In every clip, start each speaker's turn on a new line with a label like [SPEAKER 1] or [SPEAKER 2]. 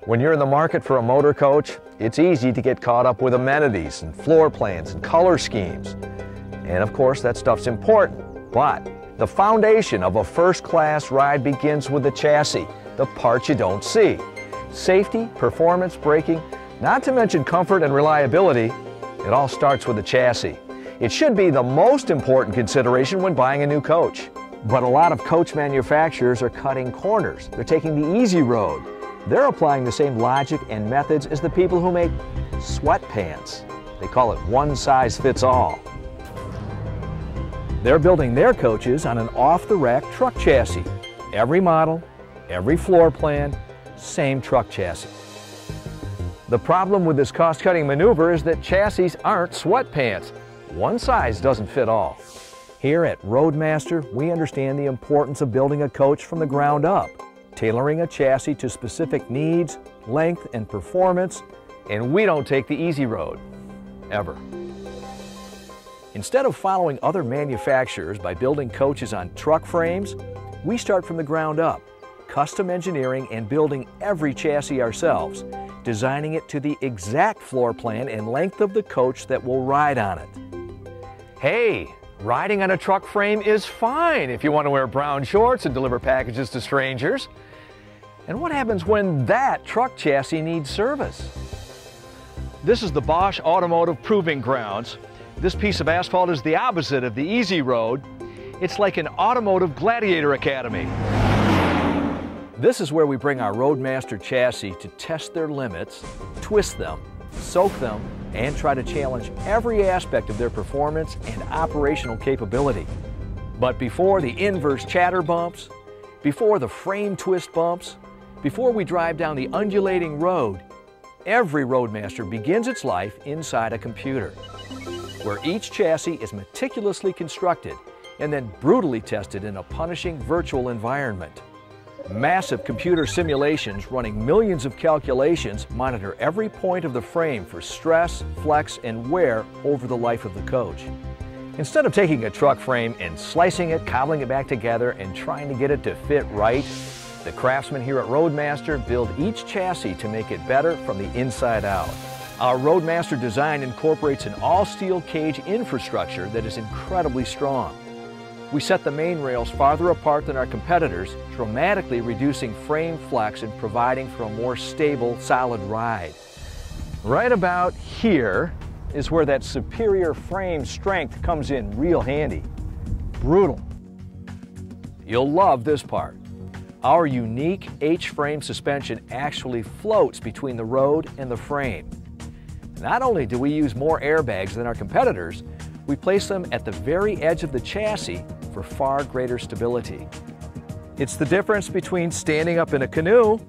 [SPEAKER 1] When you're in the market for a motor coach, it's easy to get caught up with amenities and floor plans and color schemes. And of course, that stuff's important, but the foundation of a first-class ride begins with the chassis, the parts you don't see. Safety, performance, braking, not to mention comfort and reliability, it all starts with the chassis. It should be the most important consideration when buying a new coach. But a lot of coach manufacturers are cutting corners. They're taking the easy road. They're applying the same logic and methods as the people who make sweatpants. They call it one size fits all. They're building their coaches on an off-the-rack truck chassis. Every model, every floor plan, same truck chassis. The problem with this cost-cutting maneuver is that chassis aren't sweatpants. One size doesn't fit all. Here at Roadmaster, we understand the importance of building a coach from the ground up, tailoring a chassis to specific needs, length, and performance, and we don't take the easy road, ever. Instead of following other manufacturers by building coaches on truck frames, we start from the ground up, custom engineering and building every chassis ourselves, designing it to the exact floor plan and length of the coach that will ride on it. Hey, riding on a truck frame is fine if you want to wear brown shorts and deliver packages to strangers. And what happens when that truck chassis needs service? This is the Bosch Automotive Proving Grounds. This piece of asphalt is the opposite of the easy road. It's like an automotive gladiator academy. This is where we bring our Roadmaster chassis to test their limits, twist them, soak them, and try to challenge every aspect of their performance and operational capability. But before the inverse chatter bumps, before the frame twist bumps, before we drive down the undulating road, every Roadmaster begins its life inside a computer, where each chassis is meticulously constructed and then brutally tested in a punishing virtual environment. Massive computer simulations running millions of calculations monitor every point of the frame for stress, flex, and wear over the life of the coach. Instead of taking a truck frame and slicing it, cobbling it back together, and trying to get it to fit right, the craftsmen here at Roadmaster build each chassis to make it better from the inside out. Our Roadmaster design incorporates an all-steel cage infrastructure that is incredibly strong. We set the main rails farther apart than our competitors, dramatically reducing frame flex and providing for a more stable, solid ride. Right about here is where that superior frame strength comes in real handy. Brutal. You'll love this part. Our unique H-frame suspension actually floats between the road and the frame. Not only do we use more airbags than our competitors, we place them at the very edge of the chassis for far greater stability. It's the difference between standing up in a canoe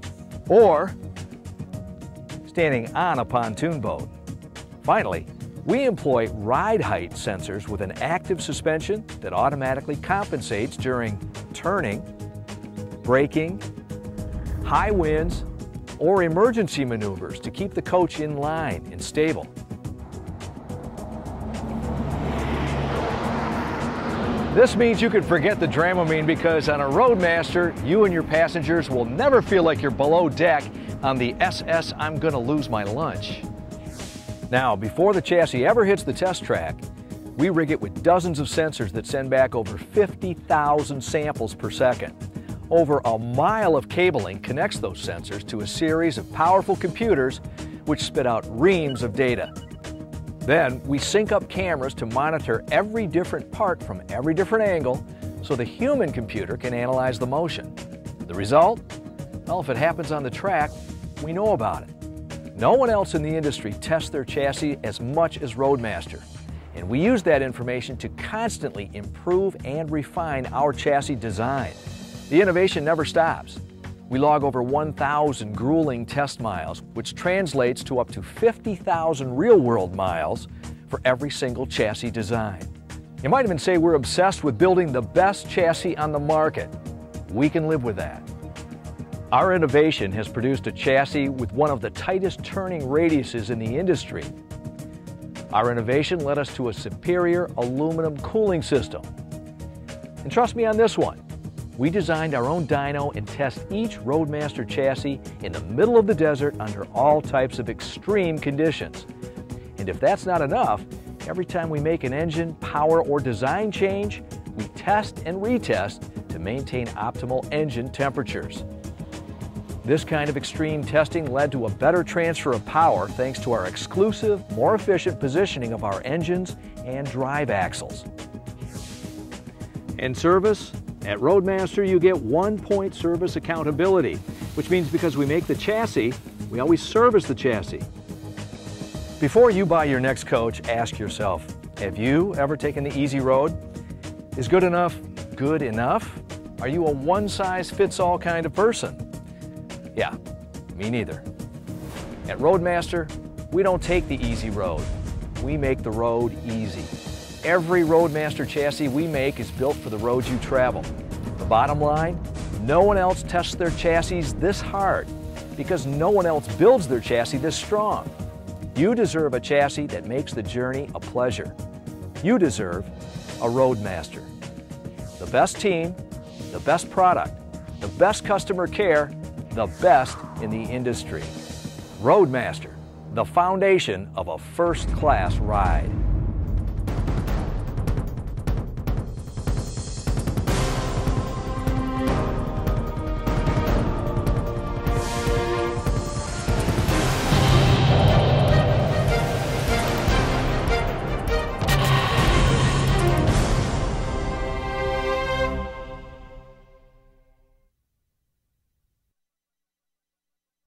[SPEAKER 1] or standing on a pontoon boat. Finally, we employ ride height sensors with an active suspension that automatically compensates during turning, braking, high winds, or emergency maneuvers to keep the coach in line and stable. This means you can forget the Dramamine because on a Roadmaster, you and your passengers will never feel like you're below deck on the SS I'm gonna lose my lunch. Now, before the chassis ever hits the test track, we rig it with dozens of sensors that send back over 50,000 samples per second. Over a mile of cabling connects those sensors to a series of powerful computers which spit out reams of data. Then we sync up cameras to monitor every different part from every different angle so the human computer can analyze the motion. The result? Well, if it happens on the track, we know about it. No one else in the industry tests their chassis as much as Roadmaster, and we use that information to constantly improve and refine our chassis design. The innovation never stops. We log over 1,000 grueling test miles, which translates to up to 50,000 real-world miles for every single chassis design. You might even say we're obsessed with building the best chassis on the market. We can live with that. Our innovation has produced a chassis with one of the tightest turning radiuses in the industry. Our innovation led us to a superior aluminum cooling system. And trust me on this one, We designed our own dyno and test each Roadmaster chassis in the middle of the desert under all types of extreme conditions. And if that's not enough, every time we make an engine, power, or design change, we test and retest to maintain optimal engine temperatures. This kind of extreme testing led to a better transfer of power thanks to our exclusive, more efficient positioning of our engines and drive axles. In service, at Roadmaster you get one-point service accountability, which means because we make the chassis, we always service the chassis. Before you buy your next coach, ask yourself, have you ever taken the easy road? Is good enough good enough? Are you a one-size-fits-all kind of person? Yeah, me neither. At Roadmaster, we don't take the easy road. We make the road easy. Every Roadmaster chassis we make is built for the roads you travel. The bottom line, no one else tests their chassis this hard because no one else builds their chassis this strong. You deserve a chassis that makes the journey a pleasure. You deserve a Roadmaster. The best team, the best product, the best customer care, the best in the industry. Roadmaster, the foundation of a first-class ride.